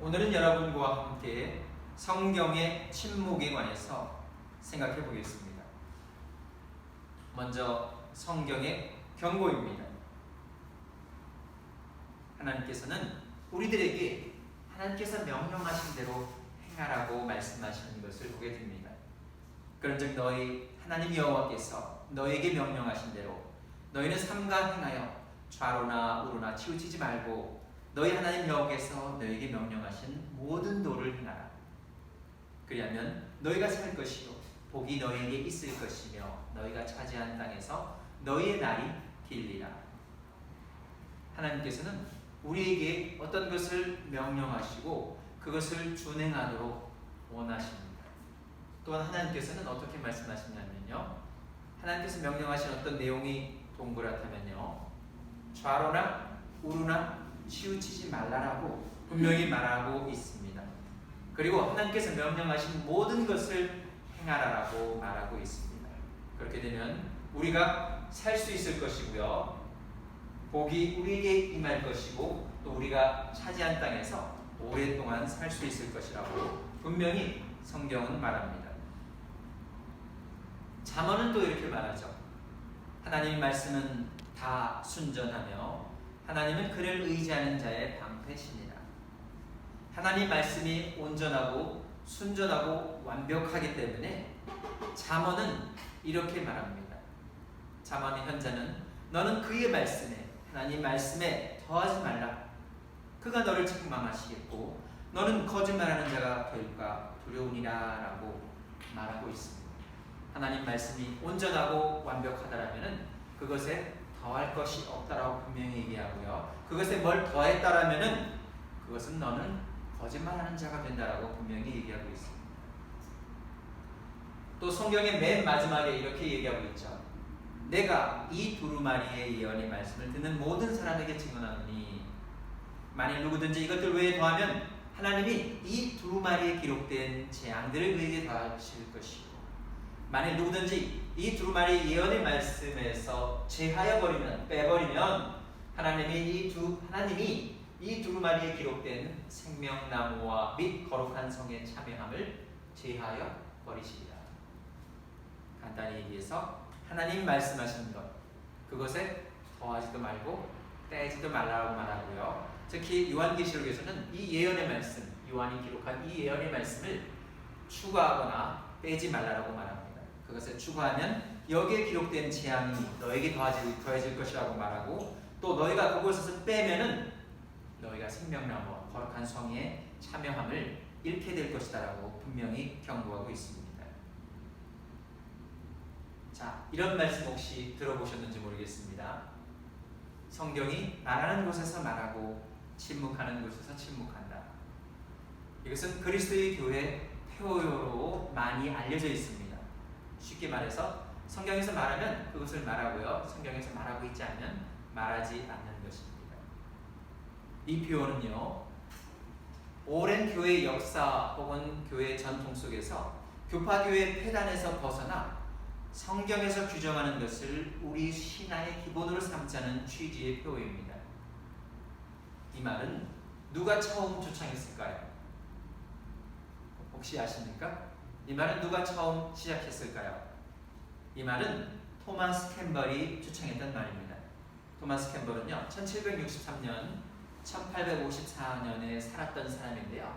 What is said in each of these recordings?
오늘은 여러분과 함께 성경의 침묵에 관해서 생각해 보겠습니다. 먼저 성경의 경고입니다. 하나님께서는 우리들에게 하나님께서 명령하신 대로 행하라고 말씀하시는 것을 보게 됩니다. 그런즉 너희 하나님 여호와께서 너에게 명령하신 대로 너희는 삼가 행하여 좌로나 우로나 치우치지 말고 너희 하나님 여호와께서 너에게 명령하신 모든 도를 행하라. 그리하면 너희가 살 것이요 복이 너희에게 있을 것이며 너희가 차지한 땅에서 너희의 날이 길리라. 하나님께서는 우리에게 어떤 것을 명령하시고 그것을 준행하도록 원하십니다. 또한 하나님께서는 어떻게 말씀하시냐면요, 하나님께서 명령하신 어떤 내용이 동그랗다면요, 좌로나 우로나 치우치지 말라라고 분명히 말하고 있습니다. 그리고 하나님께서 명령하신 모든 것을 행하라라고 말하고 있습니다. 그렇게 되면 우리가 살 수 있을 것이고요, 복이 우리에게 임할 것이고 또 우리가 차지한 땅에서 오랫동안 살 수 있을 것이라고 분명히 성경은 말합니다. 잠언은 또 이렇게 말하죠. 하나님의 말씀은 다 순전하며 하나님은 그를 의지하는 자의 방패시니라. 하나님 말씀이 온전하고 순전하고 완벽하기 때문에 잠언은 이렇게 말합니다. 잠언의 현자는 너는 그의 말씀에, 하나님 말씀에 더하지 말라. 그가 너를 책망하시겠고 너는 거짓말하는 자가 될까 두려우니라 라고 말하고 있습니다. 하나님 말씀이 온전하고 완벽하다라면 그것에 더할 것이 없다라고 분명히 얘기하고요, 그것에 뭘 더했다라면 그것은 너는 거짓말하는 자가 된다라고 분명히 얘기하고 있습니다. 또 성경의 맨 마지막에 이렇게 얘기하고 있죠. 내가 이 두루마리의 예언의 말씀을 듣는 모든 사람에게 증언하노니 만일 누구든지 이것들 외에 더하면 하나님이 이 두루마리에 기록된 재앙들을 그에게 더하실 것이고 만일 누구든지 이 두루마리 예언의 말씀에서 제하여 버리면, 빼버리면 하나님이 이 두루마리에 기록된 생명나무와 및 거룩한 성의 참여함을 제하여 버리시리라. 간단히 얘기해서 하나님 말씀하시는 것, 그것에 더하지도 말고 빼지도 말라고 말하고요, 특히 요한계시록에서는 이 예언의 말씀, 요한이 기록한 이 예언의 말씀을 추가하거나 빼지 말라고 말합니다. 그것을 추가하면 여기에 기록된 재앙이 너에게 더해질 것이라고 말하고, 또 너희가 그것에서 빼면은 너희가 생명나무와 거룩한 성에 참여함을 잃게 될 것이다라고 분명히 경고하고 있습니다. 자, 이런 말씀 혹시 들어보셨는지 모르겠습니다. 성경이 말하는 곳에서 말하고 침묵하는 곳에서 침묵한다. 이것은 그리스도의 교회 표어로 많이 알려져 있습니다. 쉽게 말해서 성경에서 말하면 그것을 말하고요, 성경에서 말하고 있지 않으면 말하지 않는 것입니다. 이 표현은요, 오랜 교회 역사 혹은 교회 전통 속에서 교파교회 폐단에서 벗어나 성경에서 규정하는 것을 우리 신앙의 기본으로 삼자는 취지의 표현입니다. 이 말은 누가 처음 주창했을까요? 혹시 아십니까? 이 말은 누가 처음 시작했을까요? 이 말은 토마스 캠벌이 주창했던 말입니다. 토마스 캠벌은요, 1763년 1854년에 살았던 사람인데요,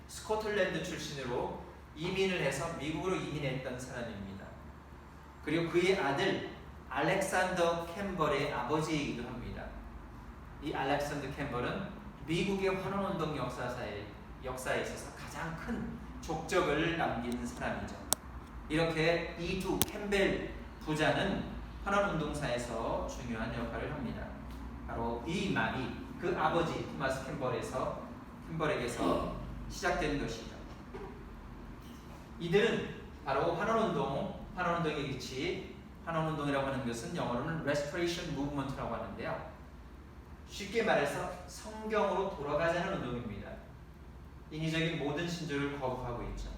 스코틀랜드 출신으로 이민을 해서 미국으로 이민했던 사람입니다. 그리고 그의 아들 알렉산더 캠벌의 아버지이기도 합니다. 이 알렉산더 캠벌은 미국의 환원운동 역사에 있어서 가장 큰 족적을 남긴 사람이죠. 이렇게 이 두 캠벨 부자는 환원운동사에서 중요한 역할을 합니다. 바로 이 말이 그 아버지 토마스 캠벌에게서 시작된 것이죠. 이들은 바로 환원운동의 기치, 환원운동이라고 하는 것은 영어로는 Restoration Movement라고 하는데요, 쉽게 말해서 성경으로 돌아가자는 운동입니다. 인위적인 모든 신조를 거부하고 있죠.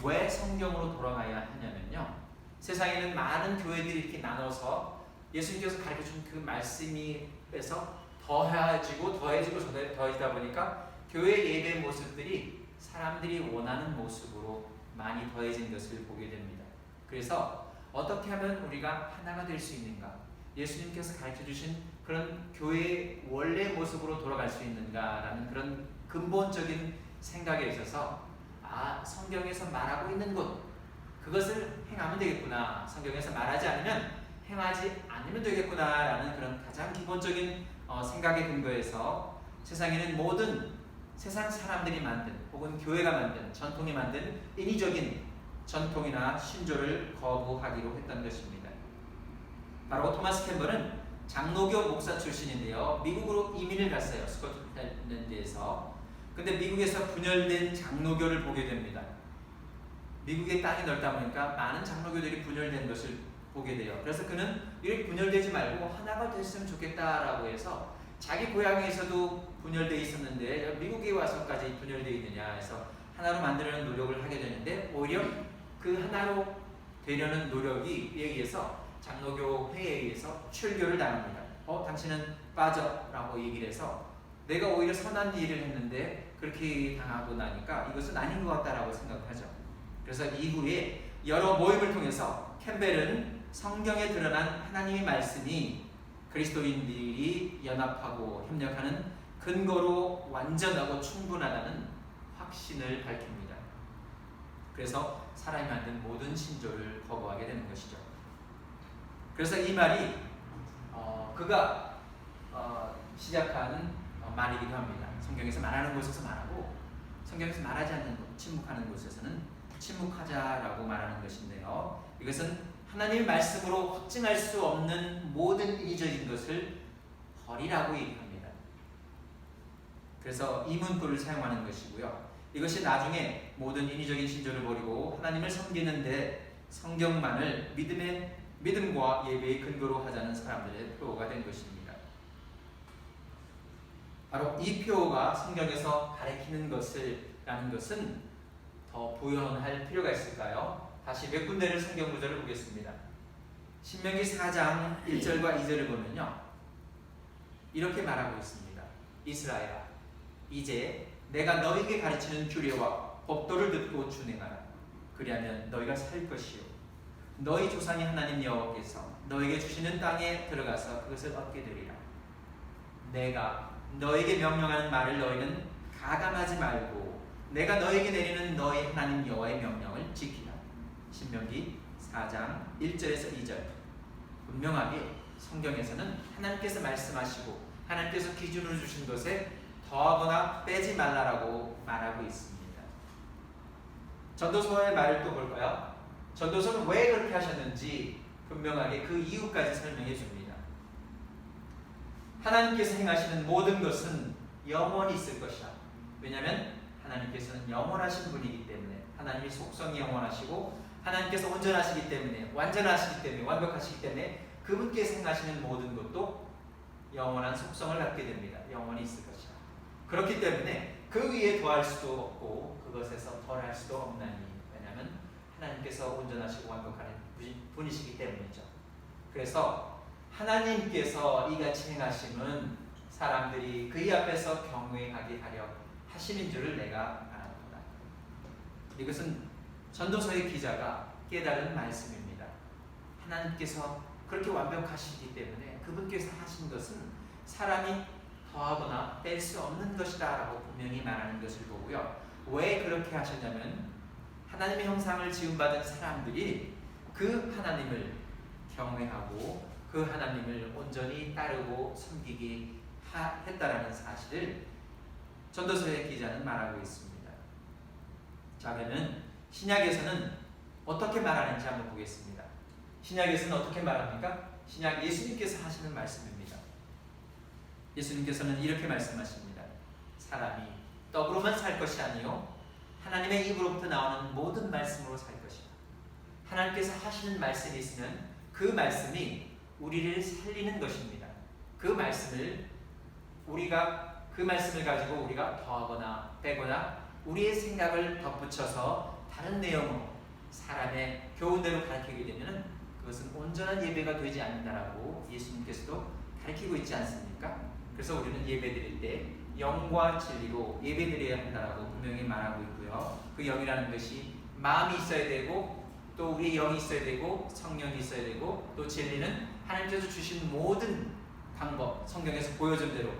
왜 성경으로 돌아가야 하냐면요, 세상에는 많은 교회들이 이렇게 나눠서 예수님께서 가르쳐준 그 말씀에서 더해지고 더해지다 보니까 교회 예배 모습들이 사람들이 원하는 모습으로 많이 더해진 것을 보게 됩니다. 그래서 어떻게 하면 우리가 하나가 될 수 있는가? 예수님께서 가르쳐 주신 그런 교회의 원래 모습으로 돌아갈 수 있는가라는 그런 근본적인 생각에 있어서 성경에서 말하고 있는 것 그것을 행하면 되겠구나. 성경에서 말하지 않으면 행하지 않으면 되겠구나라는 그런 가장 기본적인 생각의 근거에서 세상에는 모든 세상 사람들이 만든 혹은 교회가 만든 전통이 만든 인위적인 전통이나 신조를 거부하기로 했던 것입니다. 바로 토마스 캠벌은 장로교 목사 출신인데요. 미국으로 이민을 갔어요. 스코틀랜드에서. 근데 미국에서 분열된 장로교를 보게 됩니다. 미국의 땅이 넓다 보니까 많은 장로교들이 분열된 것을 보게 돼요. 그래서 그는 이렇게 분열되지 말고 하나가 됐으면 좋겠다라고 해서 자기 고향에서도 분열되어 있었는데 미국에 와서까지 분열되어 있느냐 해서 하나로 만들려는 노력을 하게 되는데 오히려 그 하나로 되려는 노력이 의해서 장로교 회의에 의해서 출교를 당합니다. 당신은 빠져 라고 얘기를 해서 내가 오히려 선한 일을 했는데 그렇게 당하고 나니까 이것은 아닌 것 같다라고 생각하죠. 그래서 이후에 여러 모임을 통해서 캠벨은 성경에 드러난 하나님의 말씀이 그리스도인들이 연합하고 협력하는 근거로 완전하고 충분하다는 확신을 밝힙니다. 그래서 사람이 만든 모든 신조를 거부하게 되는 것이죠. 그래서 이 말이 그가 시작한 말이기도 합니다. 성경에서 말하는 곳에서 말하고 성경에서 말하지 않는 곳, 침묵하는 곳에서는 침묵하자라고 말하는 것인데요. 이것은 하나님의 말씀으로 확증할 수 없는 모든 인위적인 것을 버리라고 얘기합니다. 그래서 이 문구를 사용하는 것이고요. 이것이 나중에 모든 인위적인 신조를 버리고 하나님을 섬기는데 성경만을 믿음과 예배의 근거로 하자는 사람들의 표어가 된 것입니다. 바로 이 표어가 성경에서 가리키는 것이라는 것은 더 부연할 필요가 있을까요? 다시 몇 군데를 성경 구절을 보겠습니다. 신명기 4장 1절과 2절을 보면요. 이렇게 말하고 있습니다. 이스라엘아, 이제 내가 너에게 가르치는 규례와 법도를 듣고 준행하라. 그리하면 너희가 살 것이요 너희 조상의 하나님 여호와께서 너에게 주시는 땅에 들어가서 그것을 얻게 되리라. 내가 너에게 명령하는 말을 너희는 가감하지 말고 내가 너에게 내리는 너희 하나님 여호와의 명령을 지키라. 신명기 4장 1절에서 2절. 분명하게 성경에서는 하나님께서 말씀하시고 하나님께서 기준으로 주신 것에 더하거나 빼지 말라라고 말하고 있습니다. 전도서의 말을 또 볼까요? 전도서는 왜 그렇게 하셨는지 분명하게 그 이유까지 설명해 줍니다. 하나님께서 행하시는 모든 것은 영원히 있을 것이다. 왜냐하면 하나님께서는 영원하신 분이기 때문에 하나님의 속성이 영원하시고 하나님께서 온전하시기 때문에 완전하시기 때문에 완벽하시기 때문에 그분께서 행하시는 모든 것도 영원한 속성을 갖게 됩니다. 영원히 있을 것이다. 그렇기 때문에 그 위에 더할 수도 없고 그것에서 덜할 수도 없나니 왜냐하면 하나님께서 온전하시고 완벽한 분이시기 때문이죠. 그래서 하나님께서 이같이 행하심은 사람들이 그의 앞에서 경외하게 하려 하심인 줄을 내가 알았도다. 이것은 전도서의 기자가 깨달은 말씀입니다. 하나님께서 그렇게 완벽하시기 때문에 그분께서 하신 것은 사람이 더하거나 뺄 수 없는 것이다 라고 분명히 말하는 것을 보고요. 왜 그렇게 하셨냐면 하나님의 형상을 지음받은 사람들이 그 하나님을 경외하고 그 하나님을 온전히 따르고 섬기게 했다라는 사실을 전도서의 기자는 말하고 있습니다. 자, 그러면 신약에서는 어떻게 말하는지 한번 보겠습니다. 신약에서는 어떻게 말합니까? 신약 예수님께서 하시는 말씀입니다. 예수님께서는 이렇게 말씀하십니다. 사람이 떡으로만 살 것이 아니요 하나님의 입으로부터 나오는 모든 말씀으로 살 것이다. 하나님께서 하시는 말씀이 있으면 그 말씀이 우리를 살리는 것입니다. 그 말씀을 가지고 우리가 더하거나 빼거나 우리의 생각을 덧붙여서 다른 내용으로 사람의 교훈대로 가르치게 되면 그것은 온전한 예배가 되지 않는다라고 예수님께서도 가르치고 있지 않습니까? 그래서 우리는 예배 드릴 때 영과 진리로 예배드려야 한다라고 분명히 말하고 있고요. 그 영이라는 것이 마음이 있어야 되고 또 우리의 영이 있어야 되고 성령이 있어야 되고 또 진리는 하나님께서 주신 모든 방법, 성경에서 보여준 대로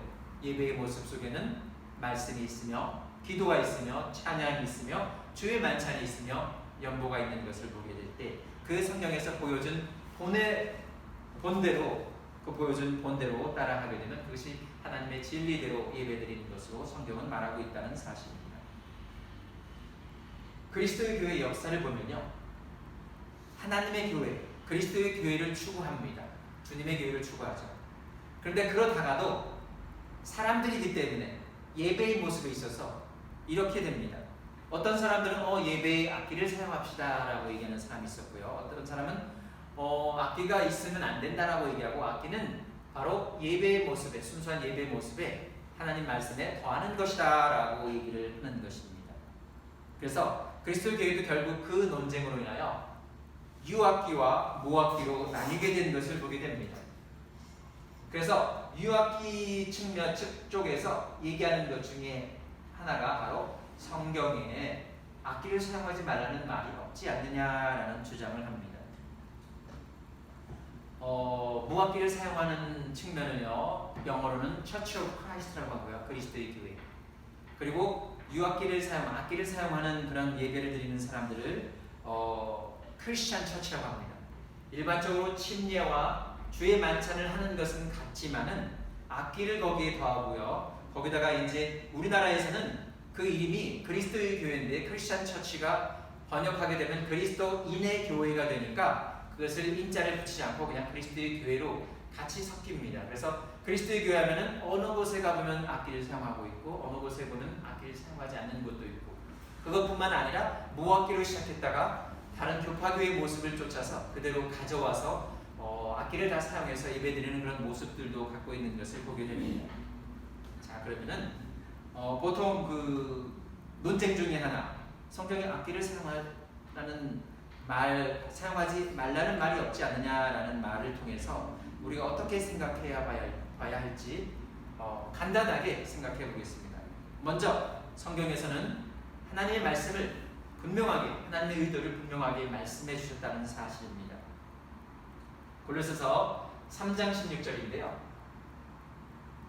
예배의 모습 속에는 말씀이 있으며 기도가 있으며 찬양이 있으며 주의 만찬이 있으며 연보가 있는 것을 보게 될 때 그 성경에서 보여준 본대로 그 보여준 본대로 따라하게 되면 그것이 하나님의 진리대로 예배드리는 것으로 성경은 말하고 있다는 사실입니다. 그리스도의 교회의 역사를 보면요, 하나님의 교회, 그리스도의 교회를 추구합니다. 주님의 교회를 추구하죠. 그런데 그러다가도 사람들이기 때문에 예배의 모습에 있어서 이렇게 됩니다. 어떤 사람들은 예배에 악기를 사용합시다 라고 얘기하는 사람이 있었고요. 어떤 사람은 악기가 있으면 안 된다라고 얘기하고, 악기는 바로 예배의 모습에, 순수한 예배의 모습에 하나님 말씀에 더하는 것이다 라고 얘기를 하는 것입니다. 그래서 그리스도 교회도 결국 그 논쟁으로 인하여 유악기와 무악기로 나뉘게 된 것을 보게 됩니다. 그래서 유악기 측면 쪽에서 얘기하는 것 중에 하나가 바로 성경에 악기를 사용하지 말라는 말이 없지 않느냐라는 주장을 합니다. 무악기를 사용하는 측면은요, 영어로는 Church of Christ라고 하고요, 그리스도의 교회. 그리고 악기를 사용하는 그런 예배를 드리는 사람들을 크리스천 처치라고 합니다. 일반적으로 침례와 주의 만찬을 하는 것은 같지만은 악기를 거기에 더하고요. 거기다가 이제 우리나라에서는 그 이름이 그리스도의 교회인데 크리스천 처치가 번역하게 되면 그리스도인의 교회가 되니까 그것을 인자를 붙이지 않고 그냥 그리스도의 교회로 같이 섞입니다. 그래서 그리스도의 교회 하면은 어느 곳에 가보면 악기를 사용하고 있고 어느 곳에 보면 악기를 사용하지 않는 곳도 있고, 그것뿐만 아니라 무악기로 시작했다가 다른 교파교의 모습을 쫓아서 그대로 가져와서 악기를 다 사용해서 예배드리는 그런 모습들도 갖고 있는 것을 보게 됩니다. 자, 그러면은 보통 그 논쟁 중에 하나, 성경에 악기를 사용하지 말라는 말이 없지 않느냐라는 말을 통해서 우리가 어떻게 생각해야 봐야 할지 간단하게 생각해 보겠습니다. 먼저 성경에서는 하나님의 말씀을 분명하게, 하나님의 의도를 분명하게 말씀해 주셨다는 사실입니다. 골로새서 3장 16절인데요.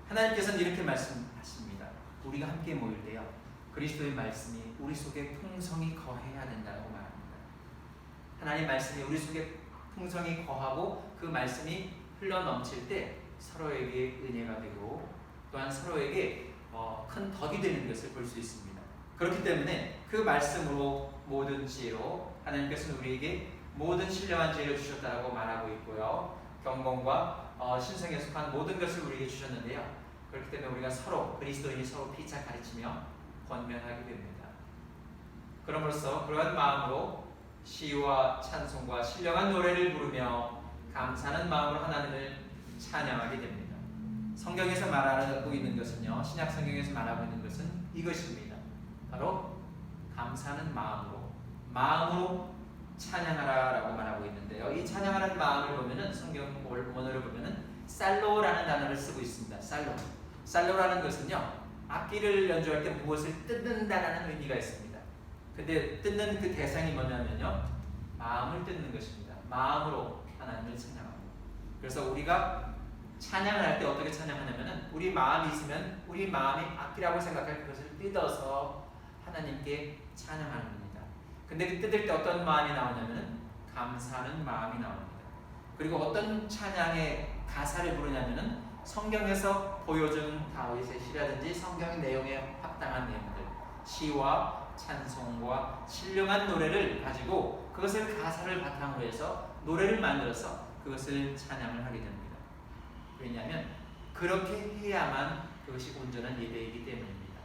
하나님께서는 이렇게 말씀하십니다. 우리가 함께 모일 때요, 그리스도의 말씀이 우리 속에 풍성히 거해야 된다고 말합니다. 하나님의 말씀이 우리 속에 풍성히 거하고 그 말씀이 흘러넘칠 때 서로에게 은혜가 되고 또한 서로에게 큰 덕이 되는 것을 볼 수 있습니다. 그렇기 때문에 그 말씀으로 모든 지혜로 하나님께서는 우리에게 모든 신령한 지혜를 주셨다고 말하고 있고요. 경건과 신성에 속한 모든 것을 우리에게 주셨는데요. 그렇기 때문에 우리가 서로, 그리스도인이 서로 피차 가르치며 권면하게 됩니다. 그럼으로써 그러한 마음으로 시와 찬송과 신령한 노래를 부르며 감사하는 마음으로 하나님을 찬양하게 됩니다. 성경에서 말하고 있는 것은요, 신약 성경에서 말하고 있는 것은 이것입니다. 바로 감사하는 마음으로 찬양하라라고 말하고 있는데요. 이 찬양하는 마음을 보면은, 성경 원어를 보면은 살로라는 단어를 쓰고 있습니다. 살로라는 것은요, 악기를 연주할 때 무엇을 뜯는다라는 의미가 있습니다. 근데 뜯는 그 대상이 뭐냐면요, 마음을 뜯는 것입니다. 마음으로 하나님을 찬양하고. 그래서 우리가 찬양을 할 때 어떻게 찬양하냐면은, 우리 마음이 있으면 우리 마음이 악기라고 생각할 그것을 뜯어서 하나님께 찬양하는 겁니다. 근데 그 뜯을 때 어떤 마음이 나오냐면은 감사하는 마음이 나옵니다. 그리고 어떤 찬양의 가사를 부르냐면은 성경에서 보여준 다윗의 시라든지 성경의 내용에 합당한 내용들, 시와 찬송과 신령한 노래를 가지고 그것을 가사를 바탕으로 해서 노래를 만들어서 그것을 찬양을 하게 됩니다. 왜냐하면 그렇게 해야만 그것이 온전한 예배이기 때문입니다.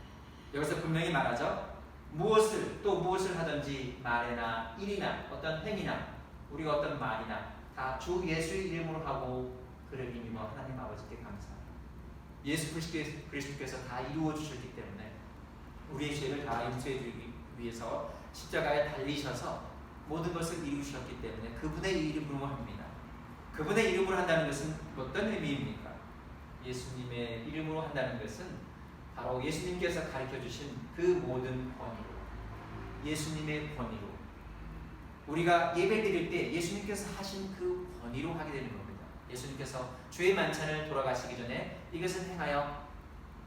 여기서 분명히 말하죠. 무엇을 하든지 말이나 일이나 어떤 행위나 우리가 어떤 말이나 다 주 예수의 이름으로 하고 그를 힘입어 하나님 아버지께 감사합니다. 예수 그리스도께서 다 이루어 주셨기 때문에 우리의 죄를 다 용서해 주기 위해서 십자가에 달리셔서 모든 것을 이루셨기 때문에 그분의 이름으로 합니다. 그분의 이름으로 한다는 것은 어떤 의미입니까? 예수님의 이름으로 한다는 것은 바로 예수님께서 가르쳐 주신 그 모든 권위로, 예수님의 권위로, 우리가 예배 드릴 때 예수님께서 하신 그 권위로 하게 되는 겁니다. 예수님께서 주의 만찬을 돌아가시기 전에 이것을 행하여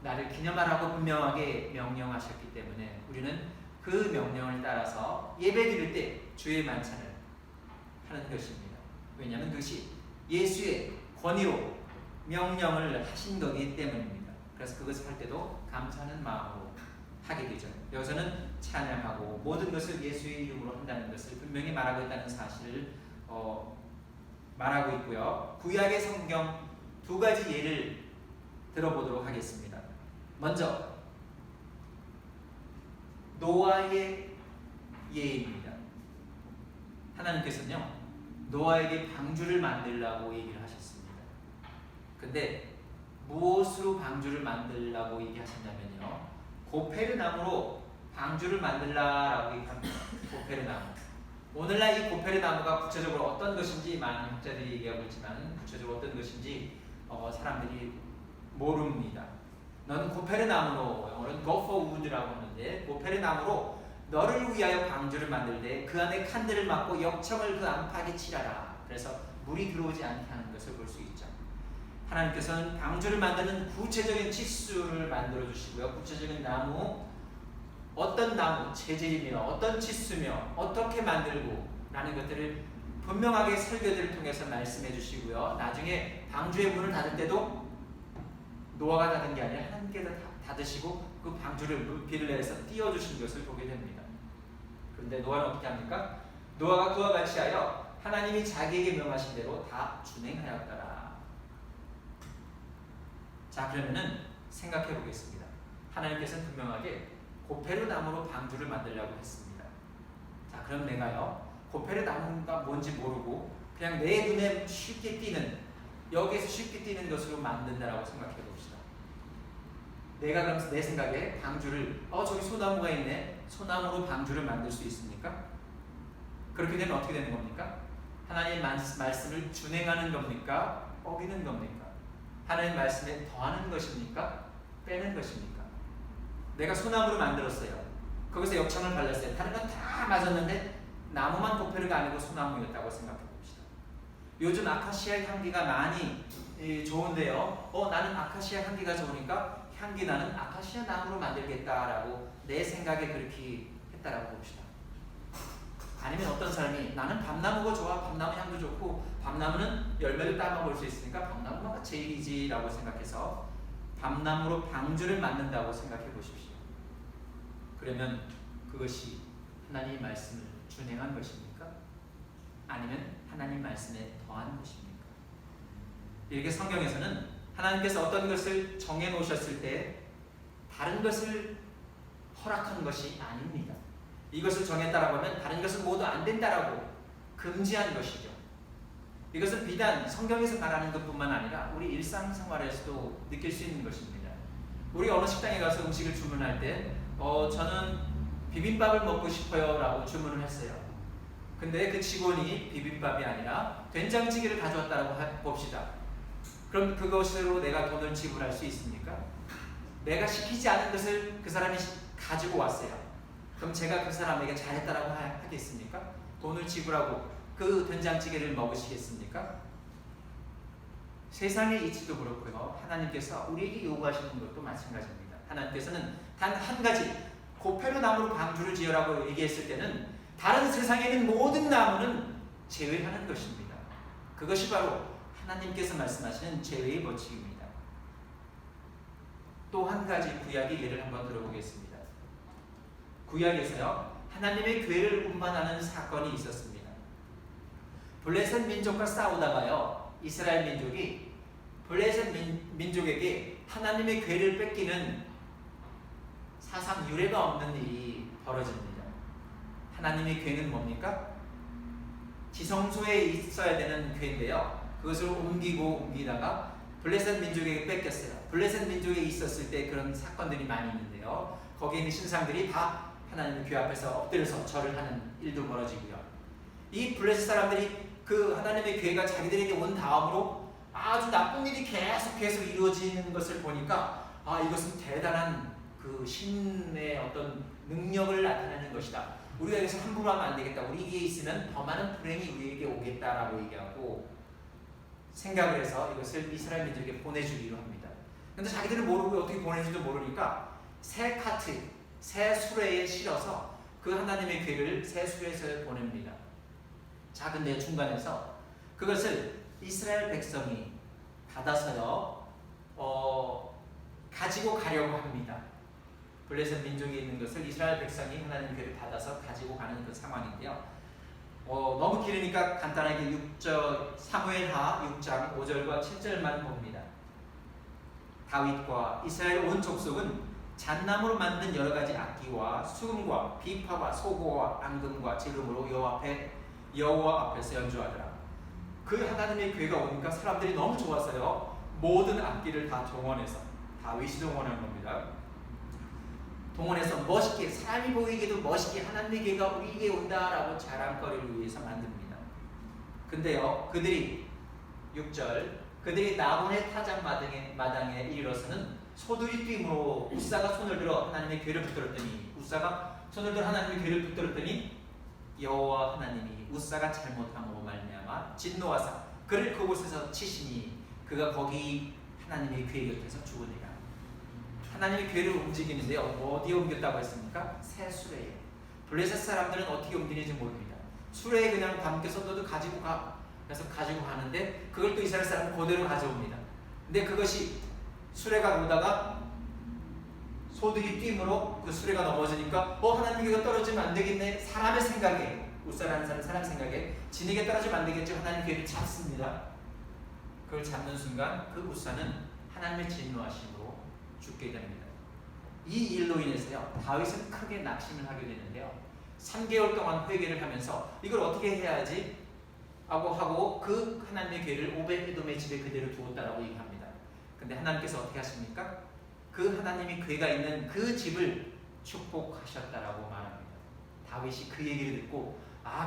나를 기념하라고 분명하게 명령하셨기 때문에 우리는 그 명령을 따라서 예배 드릴 때 주의 만찬을 하는 것입니다. 왜냐하면 그것이 예수의 권위로 명령을 하신 거기 때문입니다. 그래서 그것을 할 때도 감사하는 마음으로 하게 되죠. 여기서는 찬양하고 모든 것을 예수의 이름으로 한다는 것을 분명히 말하고 있다는 사실을 말하고 있고요. 구약의 성경 두 가지 예를 들어보도록 하겠습니다. 먼저 노아의 예입니다. 하나님께서는요, 노아에게 방주를 만들라고 얘기를 하셨습니다. 근데 무엇으로 방주를 만들라고 얘기하셨냐면요, 고페르나무로 방주를 만들라라고 얘기합니다. 고페르나무. 오늘날 이 고페르나무가 구체적으로 어떤 것인지 많은 학자들이 얘기하고 있지만 구체적으로 어떤 것인지 사람들이 모릅니다. 너는 고페르나무로, 영어로는 go for wood라고 하는데, 고페르나무로 너를 위하여 방주를 만들 때 그 안에 칸들을 막고 역청을 그 안팎에 칠하라. 그래서 물이 들어오지 않게 하는 것을 볼 수 있죠. 하나님께서는 방주를 만드는 구체적인 치수를 만들어 주시고요. 구체적인 나무, 어떤 나무, 재질이며 어떤 치수며 어떻게 만들고 라는 것들을 분명하게 설교들을 통해서 말씀해 주시고요. 나중에 방주의 문을 닫을 때도 노아가 닫은 게 아니라 하나님께서 닫으시고 그 방주를 비를 내서 띄워주신 것을 보게 됩니다. 그런데 노아는 어떻게 합니까? 노아가 그와 같이 하여 하나님이 자기에게 명하신 대로 다 준행하였더라. 자, 그러면은 생각해 보겠습니다. 하나님께서는 분명하게 고페르나무로 방주를 만들려고 했습니다. 자, 그럼 내가요, 고페르나무가 뭔지 모르고 그냥 내 눈에 쉽게 띄는, 여기에서 쉽게 띄는 것으로 만든다라고 생각해 봅시다. 내가 그럼 내 생각에 방주를, 저기 소나무가 있네, 소나무로 방주를 만들 수 있습니까? 그렇게 되면 어떻게 되는 겁니까? 하나님의 말씀을 준행하는 겁니까? 어기는 겁니까? 하나님의 말씀에 더하는 것입니까? 빼는 것입니까? 내가 소나무로 만들었어요. 거기서 역청을 발랐어요. 다른 건 다 맞았는데 나무만 고페르가 아니고 소나무였다고 생각해 봅시다. 요즘 아카시아 향기가 많이 좋은데요. 나는 아카시아 향기가 좋으니까 향기 나는 아카시아 나무로 만들겠다라고 내 생각에 그렇게 했다라고 봅시다. 아니면 어떤 사람이 나는 밤나무가 좋아, 밤나무 향도 좋고 밤나무는 열매를 따먹을 수 있으니까 밤나무가 제일이지 라고 생각해서 밤나무로 방주를 만든다고 생각해 보십시오. 그러면 그것이 하나님의 말씀을 준행한 것입니까? 아니면 하나님 말씀에 더한 것입니까? 이렇게 성경에서는 하나님께서 어떤 것을 정해 놓으셨을 때 다른 것을 허락한 것이 아닙니다. 이것을 정했다라고 하면 다른 것은 모두 안 된다라고 금지한 것이죠. 이것은 비단 성경에서 말하는 것뿐만 아니라 우리 일상생활에서도 느낄 수 있는 것입니다. 우리 어느 식당에 가서 음식을 주문할 때 저는 비빔밥을 먹고 싶어요 라고 주문을 했어요. 근데 그 직원이 비빔밥이 아니라 된장찌개를 가져왔다고 봅시다. 그럼 그것으로 내가 돈을 지불할 수 있습니까? 내가 시키지 않은 것을 그 사람이 가지고 왔어요. 그럼 제가 그 사람에게 잘했다라고 하겠습니까? 돈을 지불하고 그 된장찌개를 먹으시겠습니까? 세상의 이치도 그렇고요. 하나님께서 우리에게 요구하시는 것도 마찬가지입니다. 하나님께서는 단 한 가지, 고페르나무로 방주를 지으라고 얘기했을 때는 다른 세상에 있는 모든 나무는 제외하는 것입니다. 그것이 바로 하나님께서 말씀하시는 제외의 법칙입니다. 또 한 가지 구약의 예를 한번 들어보겠습니다. 구약에서요, 하나님의 교회를 운반하는 사건이 있었습니다. 블레셋 민족과 싸우다가요, 이스라엘 민족이 블레셋 민족에게 하나님의 교회를 뺏기는 사상 유례가 없는 일이 벌어집니다. 하나님의 교회는 뭡니까? 지성소에 있어야 되는 교회인데요, 그것을 옮기다가 블레셋 민족에게 뺏겼어요. 블레셋 민족에 있었을 때 그런 사건들이 많이 있는데요, 거기에 있는 신상들이 다 하나님의 교회 앞에서 엎드려서 절을 하는 일도 벌어지고요. 이 블레셋 사람들이 그 하나님의 교회가 자기들에게 온 다음으로 아주 나쁜 일이 계속 이루어지는 것을 보니까 이것은 대단한 그 신의 어떤 능력을 나타내는 것이다. 우리가 여기서 함부로 하면 안 되겠다. 우리에게 있으면 더 많은 불행이 우리에게 오겠다라고 얘기하고 생각을 해서 이것을 이스라엘 민족에게 보내주기로 합니다. 그런데 자기들은 모르고 어떻게 보내는지도 모르니까 새 카트, 새 수레에 실어서 그 하나님의 괴를 새 수레에서 보냅니다. 자, 근데 중간에서 그것을 이스라엘 백성이 받아서요, 가지고 가려고 합니다. 블레셋 민족이 있는 것을 이스라엘 백성이 하나님의 괴를 받아서 가지고 가는 그 상황인데요. 너무 길으니까 간단하게 사무엘하 6장 5절과 7절만 봅니다. 다윗과 이스라엘 온 족속은 잣나무로 만든 여러 가지 악기와 수금과 비파와 소고와 앙금과 지금으로 여호와 앞에서 연주하더라. 그 하나님의 괴가 오니까 사람들이 너무 좋았어요. 모든 악기를 다 동원해서, 다윗이 동원한 겁니다. 동원해서 멋있게, 사람이 보이기도 멋있게 하나님의 괴가 우리에게 온다라고 자랑거리를 위해서 만듭니다. 근데요, 그들이 6절, 그들이 나본의 타작 마당에 이르러서는 소들이 뛰므로 우사가 손을 들어 하나님의 괴를 붙들었더니, 우사가 손을 들어 하나님의 괴를 붙들었더니 여호와 하나님이 우사가 잘못함으로 말미암아 진노하사 그를 그곳에서 치시니 그가 거기 하나님의 괴 곁에서 죽으니라. 하나님의 괴를 움직이는데 어디에 옮겼다고 했습니까? 새 수레에. 블레셋 사람들은 어떻게 옮기는지 모릅니다. 수레에 그냥 담겨서 너도 가지고 가. 그래서 가지고 가는데 그걸 또 이스라엘 사람은 그대로 가져옵니다. 근데 그것이 수레가 오다가 소들이 뛰므로 그 수레가 넘어지니까 하나님의 괴가 떨어지면 안 되겠네. 사람의 생각에, 우사라는 사람 생각에 진에게 떨어지면 안 되겠죠. 하나님 괴를 잡습니다. 그걸 잡는 순간 그 우사는 하나님의 진노하심으로 죽게 됩니다. 이 일로 인해서요, 다윗은 크게 낙심을 하게 되는데요. 3개월 동안 회개를 하면서 이걸 어떻게 해야지? 하고 그 하나님의 괴를 오벳에돔의 집에 그대로 두었다라고 얘기합니다. 근데 하나님께서 어떻게 하십니까? 그 하나님의 괴가 있는 그 집을 축복하셨다라고 말합니다. 다윗이 그 얘기를 듣고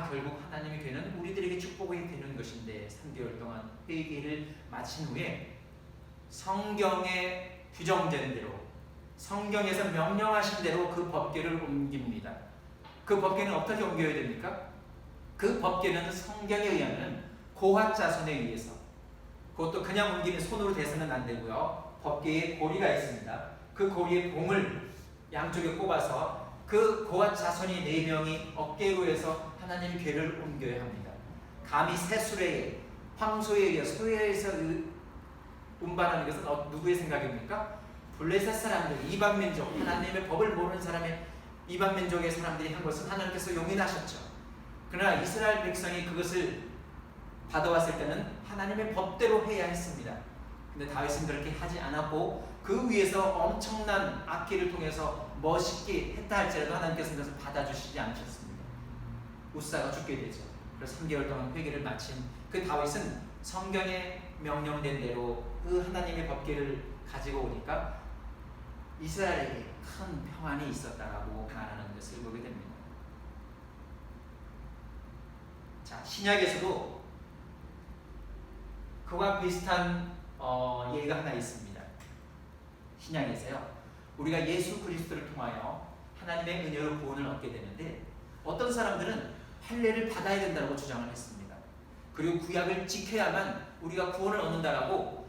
결국 하나님의 괴는 우리들에게 축복이 되는 것인데 3개월 동안 회개를 마친 후에 성경에 규정된 대로, 성경에서 명령하신 대로 그 법궤를 옮깁니다. 그 법궤는 어떻게 옮겨야 됩니까? 그 법궤는 성경에 의하면 고핫 자손에 의해서, 그것도 그냥 옮기는 손으로 대서는 안 되고요. 법궤에 고리가 있습니다. 그 고리에 봉을 양쪽에 꼽아서 그 고핫 자손이 4명이 어깨로 해서 하나님의 궤를 옮겨야 합니다. 감히 새 수레에, 황소에 의해 소에서 운반하는 것은 누구의 생각입니까? 블레셋 사람들, 이방민족, 하나님의 법을 모르는 사람의 이방민족의 사람들이 한 것은 하나님께서 용인하셨죠. 그러나 이스라엘 백성이 그것을 받아왔을 때는 하나님의 법대로 해야 했습니다. 근데 다윗은 그렇게 하지 않았고 그 위에서 엄청난 악기를 통해서 멋있게 했다 할지라도 하나님께서 그것을 받아주시지 않으셨습니다. 우사가 죽게 되죠. 그래서 3개월 동안 회개를 마친 그 다윗은 성경에 명령된 대로 그 하나님의 법궤를 가지고 오니까 이스라엘에게 큰 평안이 있었다라고 말하는 것을 보게 됩니다. 자, 신약에서도 그와 비슷한 예가 하나 있습니다. 신약에서요, 우리가 예수 그리스도를 통하여 하나님의 은혜로 구원을 얻게 되는데 어떤 사람들은 할례를 받아야 된다고 주장을 했습니다. 그리고 구약을 지켜야만 우리가 구원을 얻는다라고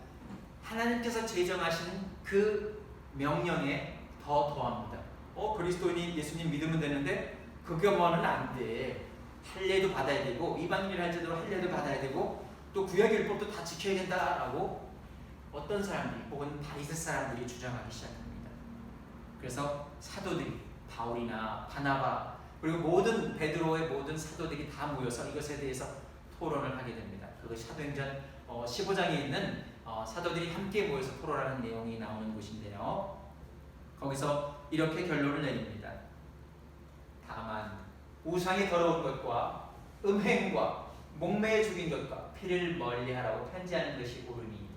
하나님께서 제정하신 그 명령에 더 더합니다. 그리스도인이 예수님 믿으면 되는데 그것만은 안 돼. 할례도 받아야 되고 이방인을 할지라도 할례도 받아야 되고 또 구약 율법도 다 지켜야 된다라고 어떤 사람들이 혹은 바리새 사람들이 주장하기 시작합니다. 그래서 사도들이 바울이나 바나바 그리고 모든 베드로의 모든 사도들이 다 모여서 이것에 대해서 토론을 하게 됩니다. 그것이 사도행전 15장에 있는 사도들이 함께 모여서 토론하는 내용이 나오는 곳인데요. 거기서 이렇게 결론을 내립니다. 다만 우상이 더러운 것과 음행과 목매에 죽인 것과 피를 멀리하라고 편지하는 것이 옳으니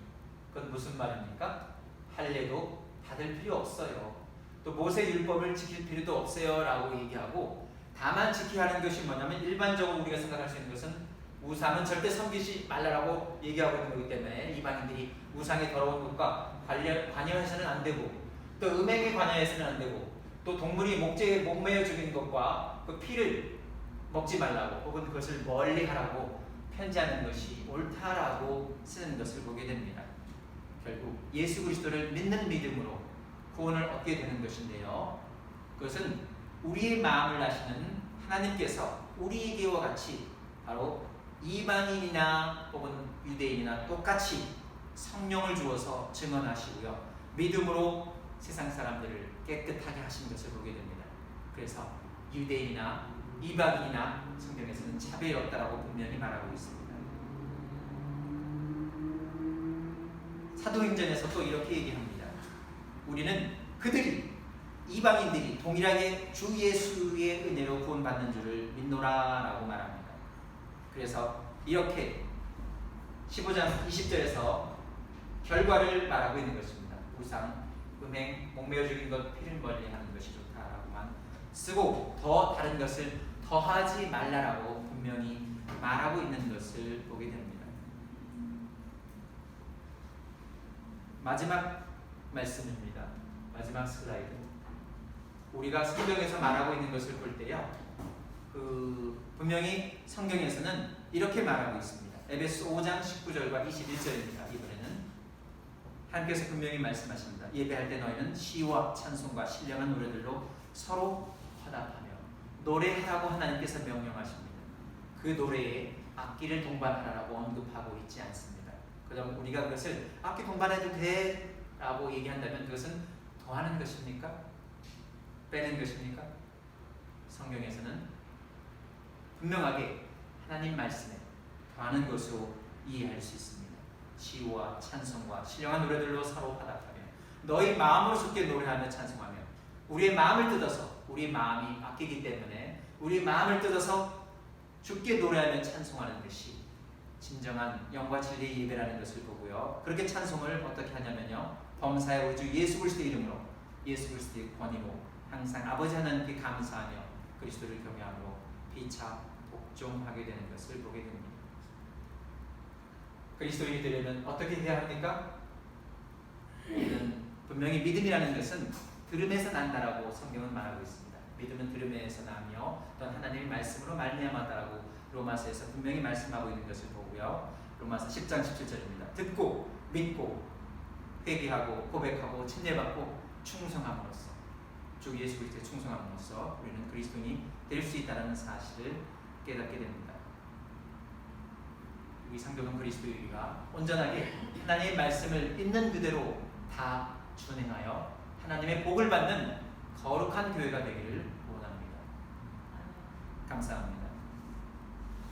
그건 무슨 말입니까? 할례도 받을 필요 없어요. 또 모세 율법을 지킬 필요도 없어요 라고 얘기하고 다만 지켜야 하는 것이 뭐냐면 일반적으로 우리가 생각할 수 있는 것은 우상은 절대 섬기지 말라고 얘기하고 있는 거기 때문에 이방인들이 우상의 더러운 것과 관여해서는 안 되고 또 음행에 관여해서는 안 되고, 또 동물이 목재에 목매어 죽인 것과 그 피를 먹지 말라고 혹은 그것을 멀리 하라고 편지하는 것이 옳다라고 쓰는 것을 보게 됩니다. 결국 예수 그리스도를 믿는 믿음으로 구원을 얻게 되는 것인데요. 그것은 우리의 마음을 아시는 하나님께서 우리에게와 같이 바로 이방인이나 혹은 유대인이나 똑같이 성령을 주어서 증언하시고요. 믿음으로 세상 사람들을 깨끗하게 하신 것을 보게 됩니다. 그래서 유대인이나 이방인이나 성경에서는 차별이 없다라고 분명히 말하고 있습니다. 사도행전에서 또 이렇게 얘기합니다. 우리는 그들이 이방인들이 동일하게 주 예수의 은혜로 구원받는 줄을 믿노라라고 말합니다. 그래서 이렇게 15장 20절에서 결과를 말하고 있는 것입니다. 우상, 음행, 목매어 죽인 것, 피를 멀리하는 것이 좋다라고만 쓰고 더 다른 것을 더하지 말라라고 분명히 말하고 있는 것을 보게 됩니다. 마지막 말씀입니다. 마지막 슬라이드. 우리가 성경에서 말하고 있는 것을 볼 때요, 분명히 성경에서는 이렇게 말하고 있습니다. 에베소 5장 19절과 21절입니다. 이번에는 하나님께서 분명히 말씀하십니다. 예배할 때 너희는 시와 찬송과 신령한 노래들로 서로 화답하며 노래하라고 하나님께서 명령하십니다. 그 노래에 악기를 동반하라고 언급하고 있지 않습니다. 그럼 우리가 그것을 악기 동반해도 돼 라고 얘기한다면 그것은 더하는 것입니까? 빼는 것입니까? 성경에서는 분명하게 하나님 말씀에 더하는 것으로 이해할 수 있습니다. 시와 찬송과 신령한 노래들로 서로 화답하며 너희 마음으로 주께 노래하며 찬송하며 우리의 마음을 뜯어서 우리 마음이 악기이기 때문에 우리 마음을 뜯어서 주께 노래하며 찬송하는 것이 진정한 영과 진리의 예배라는 것을 보고요. 그렇게 찬송을 어떻게 하냐면요. 범사의 우주 예수 그리스도의 이름으로 예수 그리스도의 권위로 항상 아버지 하나님께 감사하며 그리스도를 경외함으로 피차 복종하게 되는 것을 보게 됩니다. 그리스도인이 되려면 어떻게 해야 합니까? 이는 분명히 믿음이라는 것은 들음에서 난다라고 성경은 말하고 있습니다. 믿음은 들음에서 나며 또한 하나님의 말씀으로 말미암았다라고 로마서에서 분명히 말씀하고 있는 것을 보고요. 로마서 10장 17절입니다. 듣고 믿고 회개하고 고백하고 침례받고 충성함으로써 주 예수 그리스도에 충성함으로써 우리는 그리스도인이 될 수 있다는 사실을 깨닫게 됩니다. 이 성경은 그리스도인이가 온전하게 하나님의 말씀을 있는 그대로 다 준행하여 하나님의 복을 받는 거룩한 교회가 되기를 원합니다. 감사합니다.